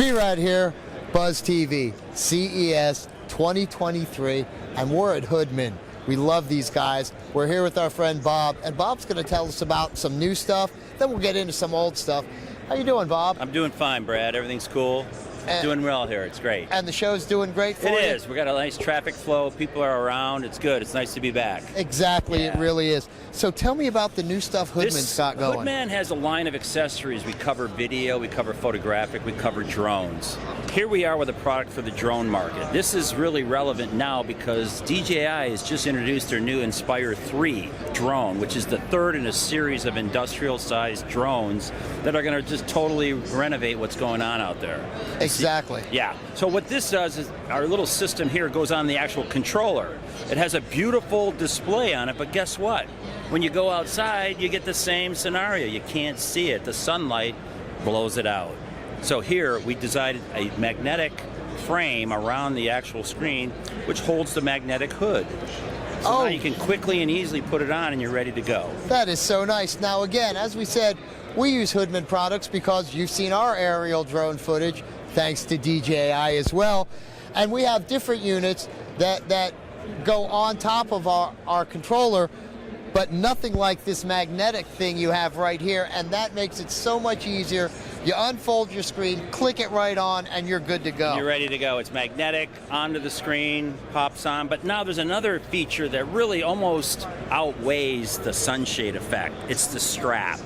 We right here, Buzztv, CES 2023, and we're at Hoodman. We love these guys. We're here with our friend Bob, and Bob's going to tell us about some new stuff. Then we'll get into some old stuff. How you doing, Bob? I'm doing fine, Brad. Everything's cool. Doing well here. It's great. And the show's doing great for you? It is. We got a nice traffic flow. People are around. It's good. It's nice to be back. Exactly. Yeah. It really is. So tell me about the new stuff Hoodman's got going. Hoodman has a line of accessories. We cover video, we cover photographic, we cover drones. Here we are with a product for the drone market. This is really relevant now because DJI has just introduced their new Inspire 3 drone, which is the third in a series of industrial-sized drones that are going to just totally renovate what's going on out there. Exactly. Yeah. So what this does is our little system here goes on the actual controller. It has a beautiful display on it, but guess what? When you go outside, you get the same scenario. You can't see it. The sunlight blows it out. So here we designed a magnetic frame around the actual screen, which holds the magnetic hood. So now you can quickly and easily put it on and you're ready to go. That is so nice. Now again, as we said, we use Hoodman products because you've seen our aerial drone footage, thanks to DJI as well. And we have different units that go on top of our controller, but nothing like this magnetic thing you have right here, and that makes it so much easier. You unfold your screen, click it right on, and you're good to go. You're ready to go. It's magnetic, onto the screen, pops on. But now there's another feature that really almost outweighs the sunshade effect. It's the strap.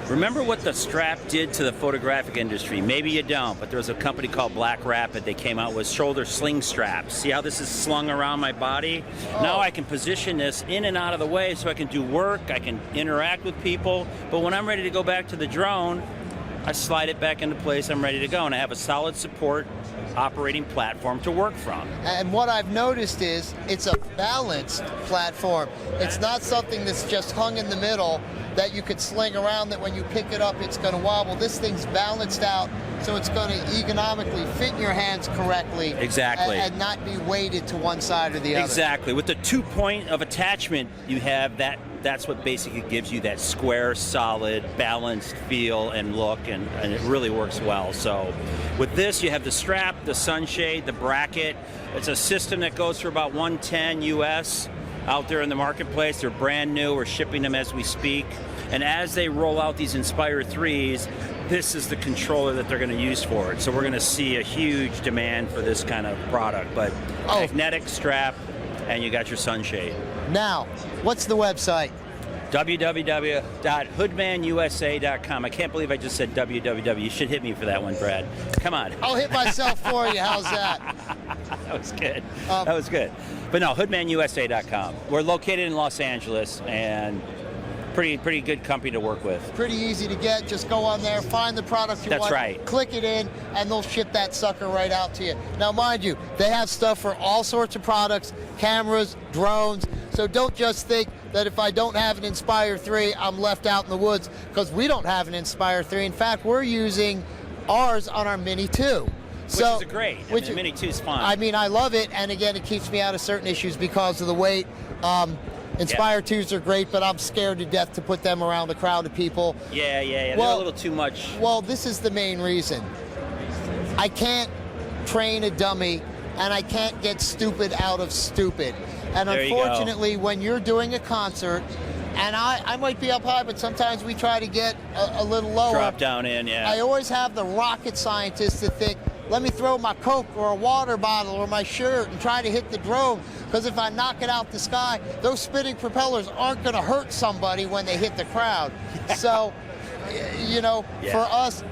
Remember what the strap did to the photographic industry? Maybe you don't, but there was a company called Black Rapid. They came out with shoulder sling straps. See how this is slung around my body? Now I can position this in and out of the way so I can do work, I can interact with people, but when I'm ready to go back to the drone, I slide it back into place, I'm ready to go, and I have a solid support operating platform to work from. And what I've noticed is it's a balanced platform. It's not something that's just hung in the middle that you could sling around, that when you pick it up it's going to wobble. This thing's balanced out, so it's going to ergonomically fit in your hands correctly. Exactly. And not be weighted to one side or the other. Exactly. With the 2-point of attachment you have, that's what basically gives you that square, solid, balanced feel and look, and it really works well. So with this, you have the strap, the sunshade, the bracket. It's a system that goes for about $110 US out there in the marketplace. They're brand new. We're shipping them as we speak. And as they roll out these Inspire 3s, this is the controller that they're going to use for it. So we're going to see a huge demand for this kind of product. But magnetic strap, and you got your sunshade. Now, what's the website? www.hoodmanusa.com. I can't believe I just said www. You should hit me for that one, Brad. Come on. I'll hit myself for you. How's that? That was good. That was good. But no, hoodmanusa.com. We're located in Los Angeles, and pretty good company to work with. Pretty easy to get. Just go on there, find the product you want. That's right. Click it in, and they'll ship that sucker right out to you. Now, mind you, they have stuff for all sorts of products, cameras, drones. So don't just think that if I don't have an Inspire 3, I'm left out in the woods, because we don't have an Inspire 3. In fact, we're using ours on our Mini 2. Which is great. The Mini 2 is fine. I mean, I love it, and again, it keeps me out of certain issues because of the weight. Inspire 2s are great, but I'm scared to death to put them around a crowd of people. Yeah. They're a little too much. Well, this is the main reason. I can't train a dummy, and I can't get stupid out of stupid. And unfortunately, when you're doing a concert, and I might be up high, but sometimes we try to get a little lower. Drop down in, yeah. I always have the rocket scientist to think, let me throw my Coke or a water bottle or my shirt and try to hit the drone, because if I knock it out the sky, those spinning propellers aren't going to hurt somebody when they hit the crowd. So, you know, for us,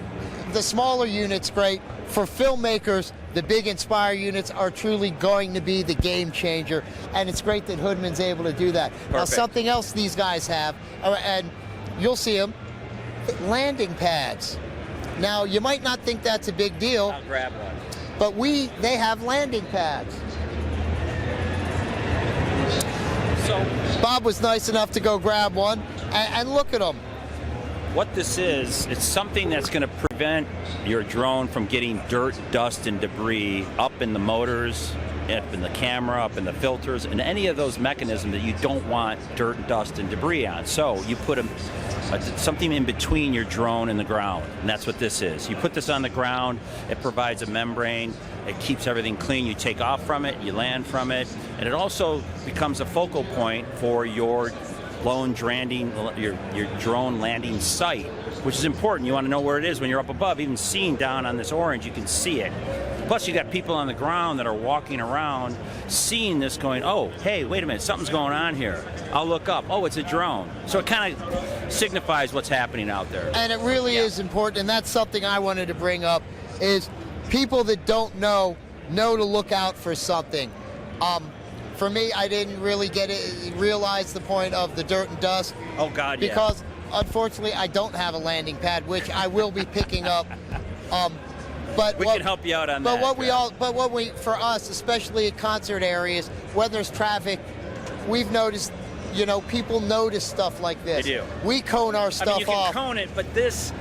the smaller unit's great. For filmmakers, the big Inspire units are truly going to be the game changer, and it's great that Hoodman's able to do that. Perfect. Now, something else these guys have, and you'll see them, landing pads. Now, you might not think that's a big deal. I'll grab one. But they have landing pads. So Bob was nice enough to go grab one, and look at them. What this is, it's something that's going to prevent your drone from getting dirt, dust, and debris up in the motors, up in the camera, up in the filters, and any of those mechanisms that you don't want dirt, dust, and debris on. So you put a something in between your drone and the ground, and that's what this is. You put this on the ground, it provides a membrane, it keeps everything clean. You take off from it, you land from it, and it also becomes a focal point for your drone landing site, which is important. You want to know where it is when you're up above. Even seeing down on this orange, you can see it. Plus, you got people on the ground that are walking around, seeing this, going, "Oh, hey, wait a minute, something's going on here." I'll look up. Oh, it's a drone. So it kind of signifies what's happening out there. And it really is important, and that's something I wanted to bring up, is people that don't know to look out for something. For me, I didn't really realize the point of the dirt and dust. Oh, God, yeah. Because, unfortunately, I don't have a landing pad, which I will be picking up. But we can help you out on that. But for us, especially at concert areas, when there's traffic, we've noticed, people notice stuff like this. They do. We cone our stuff off. You can cone it, but this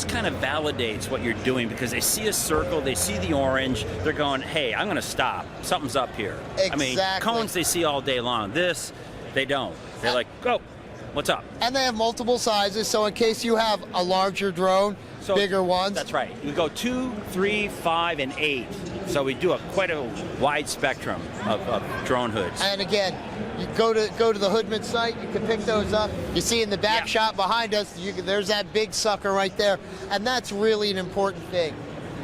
kind of validates what you're doing, because they see a circle, they see the orange, they're going, "Hey, I'm going to stop. Something's up here." Exactly. I mean, cones they see all day long. This, they don't. They're like, "Go, what's up?" And they have multiple sizes, so in case you have a larger drone, bigger ones. That's right. You go 2, 3, 5, and 8. So we do quite a wide spectrum of drone hoods. And again, you go to the Hoodman site, you can pick those up. You see in the back shot behind us, there's that big sucker right there, and that's really an important thing.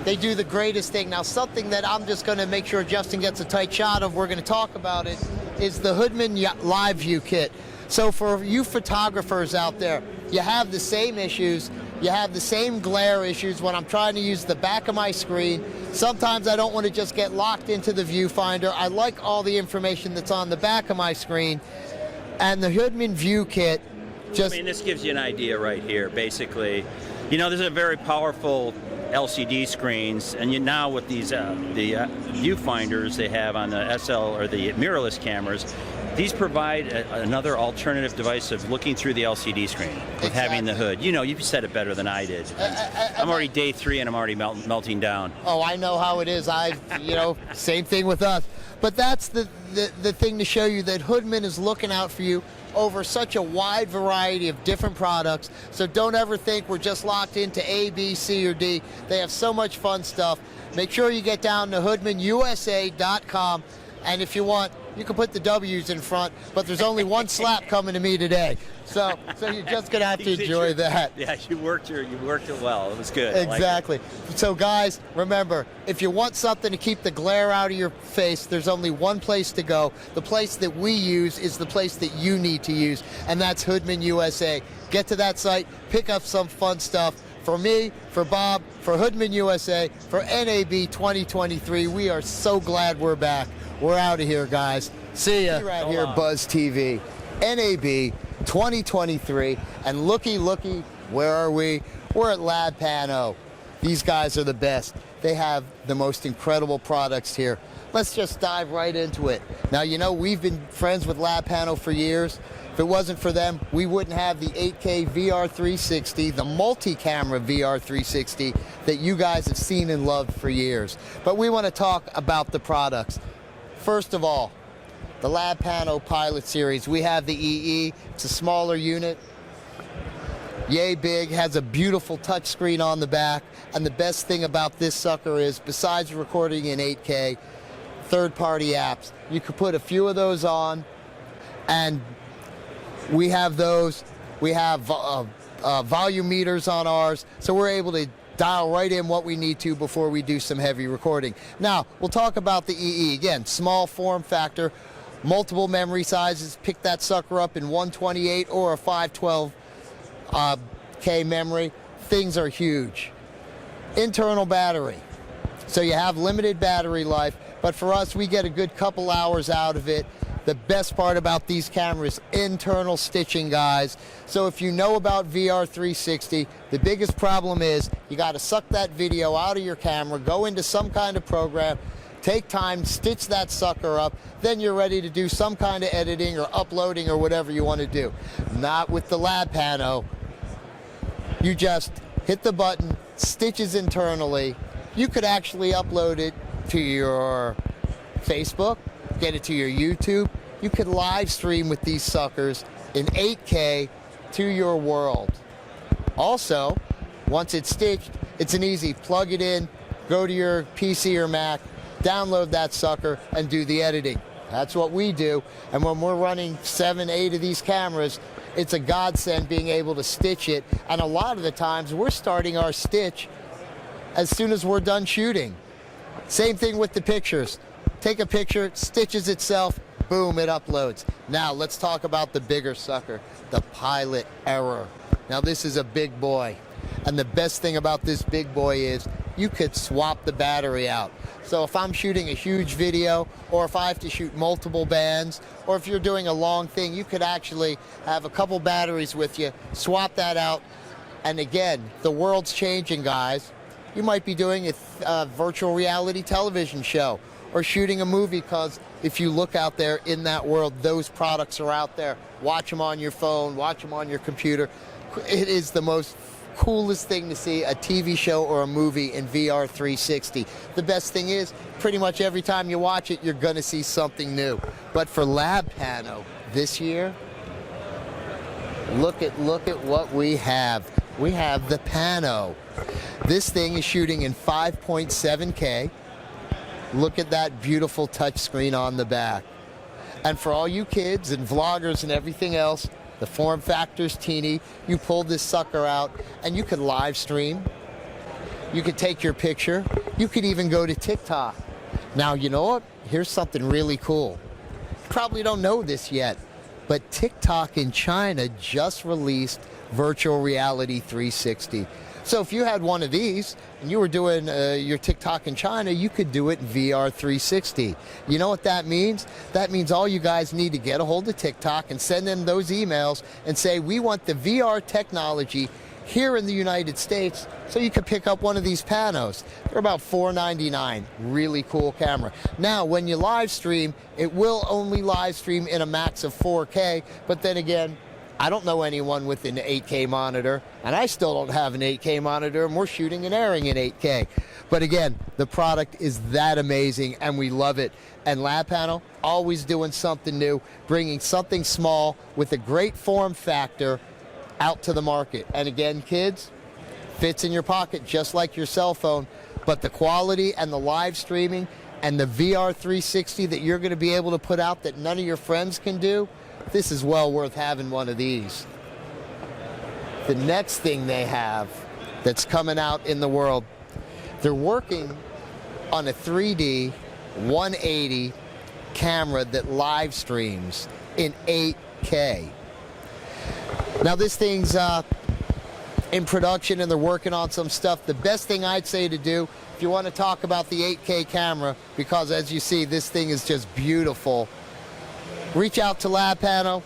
They do the greatest thing. Now, something that I'm just going to make sure Justin gets a tight shot of, we're going to talk about it, is the Hoodman Live View Kit. So for you photographers out there, you have the same issues. You have the same glare issues when I'm trying to use the back of my screen. Sometimes I don't want to just get locked into the viewfinder. I like all the information that's on the back of my screen. And the Hoodman View Kit this gives you an idea right here, basically. There's a very powerful LCD screens, and now with these the viewfinders they have on the SL or the mirrorless cameras, these provide another alternative device of looking through the LCD screen with having the hood. You've said it better than I did. I'm already day 3 and I'm already melting down. Oh, I know how it is. Same thing with us. But that's the thing to show you that Hoodman is looking out for you over such a wide variety of different products. So don't ever think we're just locked into A, B, C, or D. They have so much fun stuff. Make sure you get down to hoodmanusa.com, and if you want, you can put the W's in front, but there's only one slap coming to me today. So you're just going to have to enjoy that. Yeah, you worked it well. It was good. Exactly. So guys, remember, if you want something to keep the glare out of your face, there's only one place to go. The place that we use is the place that you need to use, and that's Hoodman USA. Get to that site, pick up some fun stuff. For me, for Bob, for Hoodman USA, for NAB 2023, we are so glad we're back. We're out of here, guys. See ya. We're out here at Buzztv, NAB 2023, and looky, where are we? We're at Lab Pano. These guys are the best. They have the most incredible products here. Let's just dive right into it. Now, we've been friends with Lab Pano for years. If it wasn't for them, we wouldn't have the 8K VR360, the multi-camera VR360 that you guys have seen and loved for years. But we want to talk about the products. First of all, the Lab Pano Pilot Series. We have the EE. It's a smaller unit. Yay big, has a beautiful touchscreen on the back. And the best thing about this sucker is, besides recording in 8K, third-party apps. You could put a few of those on, and we have those. We have volume meters on ours, so we're able to dial right in what we need to before we do some heavy recording. Now, we'll talk about the EE. Again, small form factor, multiple memory sizes. Pick that sucker up in 128 or a 512K memory. Things are huge. Internal battery. So you have limited battery life, but for us, we get a good couple hours out of it. The best part about these cameras, internal stitching, guys. So if you know about VR360, the biggest problem is you got to suck that video out of your camera, go into some kind of program, take time, stitch that sucker up, then you're ready to do some kind of editing or uploading or whatever you want to do. Not with the Lab Pano. You just hit the button, stitches internally. You could actually upload it to your Facebook, get it to your YouTube. You could live stream with these suckers in 8K to your world. Also, once it's stitched, it's an easy plug it in, go to your PC or Mac, download that sucker, and do the editing. That's what we do. And when we're running 7, 8 of these cameras, it's a godsend being able to stitch it. And a lot of the times, we're starting our stitch as soon as we're done shooting. Same thing with the pictures. Take a picture, it stitches itself, boom, it uploads. Now, let's talk about the bigger sucker, the Pilot Error. Now, this is a big boy. And the best thing about this big boy is you could swap the battery out. So if I'm shooting a huge video, or if I have to shoot multiple bands, or if you're doing a long thing, you could actually have a couple batteries with you, swap that out. And again, the world's changing, guys. You might be doing a virtual reality television show or shooting a movie, because if you look out there in that world, those products are out there. Watch them on your phone, watch them on your computer. It is the most coolest thing to see a TV show or a movie in VR 360. The best thing is, pretty much every time you watch it, you're going to see something new. But for Lab Pano this year, look at what we have. We have the Pano. This thing is shooting in 5.7K. Look at that beautiful touchscreen on the back. And for all you kids and vloggers and everything else, the form factor's teeny. You pull this sucker out and you could live stream. You could take your picture. You could even go to TikTok. Now, you know what? Here's something really cool. You probably don't know this yet, but TikTok in China just released Virtual Reality 360. So if you had one of these and you were doing your TikTok in China, you could do it in VR 360. You know what that means? That means all you guys need to get a hold of TikTok and send them those emails and say, we want the VR technology here in the United States, so you could pick up one of these Panos. They're about $4.99. Really cool camera. Now, when you live stream, it will only live stream in a max of 4K, but then again, I don't know anyone with an 8K monitor, and I still don't have an 8K monitor, and we're shooting and airing in 8K. But again, the product is that amazing, and we love it. And Lab Pano, always doing something new, bringing something small with a great form factor out to the market. And again, kids, fits in your pocket just like your cell phone, but the quality and the live streaming and the VR 360 that you're going to be able to put out that none of your friends can do, this is well worth having one of these. The next thing they have that's coming out in the world, they're working on a 3D 180 camera that live streams in 8K. Now this thing's in production and they're working on some stuff. The best thing I'd say to do if you want to talk about the 8K camera, because as you see, this thing is just beautiful, reach out to Lab Pano.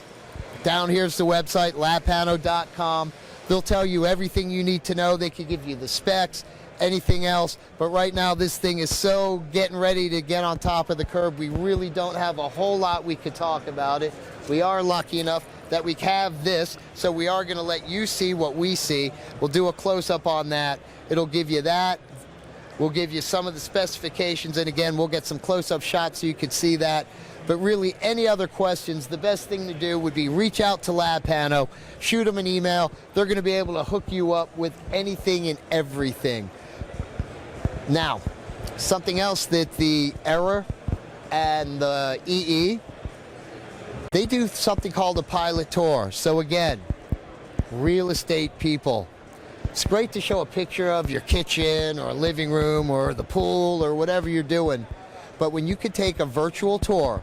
Down here's the website, labpano.com. They'll tell you everything you need to know. They can give you the specs, anything else. But right now, this thing is so getting ready to get on top of the curve. We really don't have a whole lot we could talk about it. We are lucky enough that we have this, so we are going to let you see what we see. We'll do a close-up on that. It'll give you that. We'll give you some of the specifications, and again, we'll get some close-up shots so you can see that. But really, any other questions, the best thing to do would be reach out to Lab Pano, shoot them an email. They're going to be able to hook you up with anything and everything. Now, something else that the Error and the EE, they do something called a pilot tour. So again, real estate people, it's great to show a picture of your kitchen or living room or the pool or whatever you're doing. But when you could take a virtual tour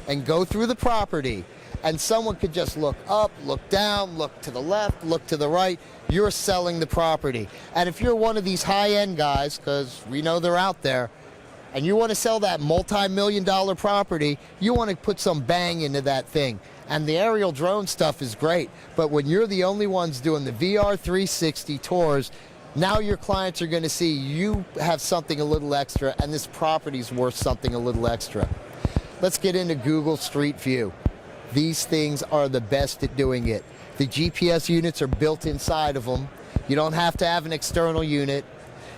and go through the property and someone could just look up, look down, look to the left, look to the right, you're selling the property. And if you're one of these high-end guys, because we know they're out there, and you want to sell that multi-million-dollar property, you want to put some bang into that thing. And the aerial drone stuff is great, but when you're the only ones doing the VR 360 tours, now your clients are going to see you have something a little extra, and this property's worth something a little extra. Let's get into Google Street View. These things are the best at doing it. The GPS units are built inside of them. You don't have to have an external unit.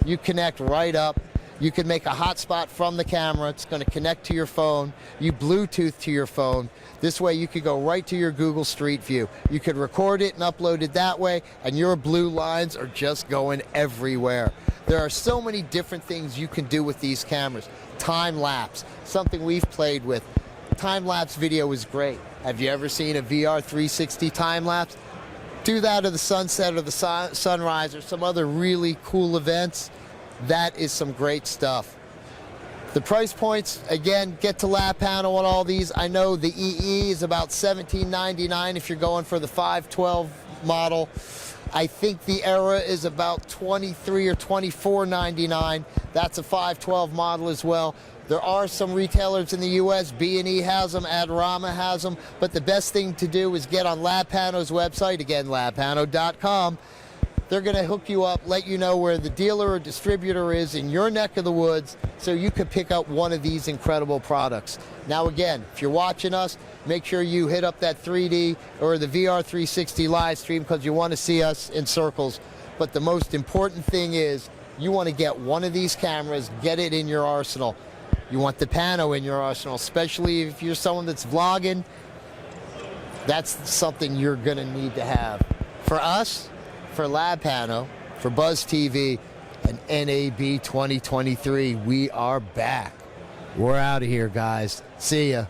You connect right up. You can make a hotspot from the camera. It's going to connect to your phone. You Bluetooth to your phone. This way you could go right to your Google Street View. You could record it and upload it that way, and your blue lines are just going everywhere. There are so many different things you can do with these cameras. Time lapse, something we've played with. Time lapse video is great. Have you ever seen a VR 360 time lapse? Do that of the sunset or the sunrise or some other really cool events. That is some great stuff. The price points, again, get to Lab Panel on all these. I know the EE is about $17.99 if you're going for the 512 model. I think the Era is about $23 or $24.99. That's a 512 model as well. There are some retailers in the U.S. B&E has them, Adorama has them, but the best thing to do is get on Lab Pano's website, again, labpano.com. They're going to hook you up, let you know where the dealer or distributor is in your neck of the woods so you can pick up one of these incredible products. Now again, if you're watching us, make sure you hit up that 3D or the VR 360 live stream because you want to see us in circles. But the most important thing is you want to get one of these cameras, get it in your arsenal. You want the Pano in your arsenal, especially if you're someone that's vlogging. That's something you're going to need to have. For us, for Lab Pano, for Buzztv, and NAB 2023, we are back. We're out of here, guys. See ya.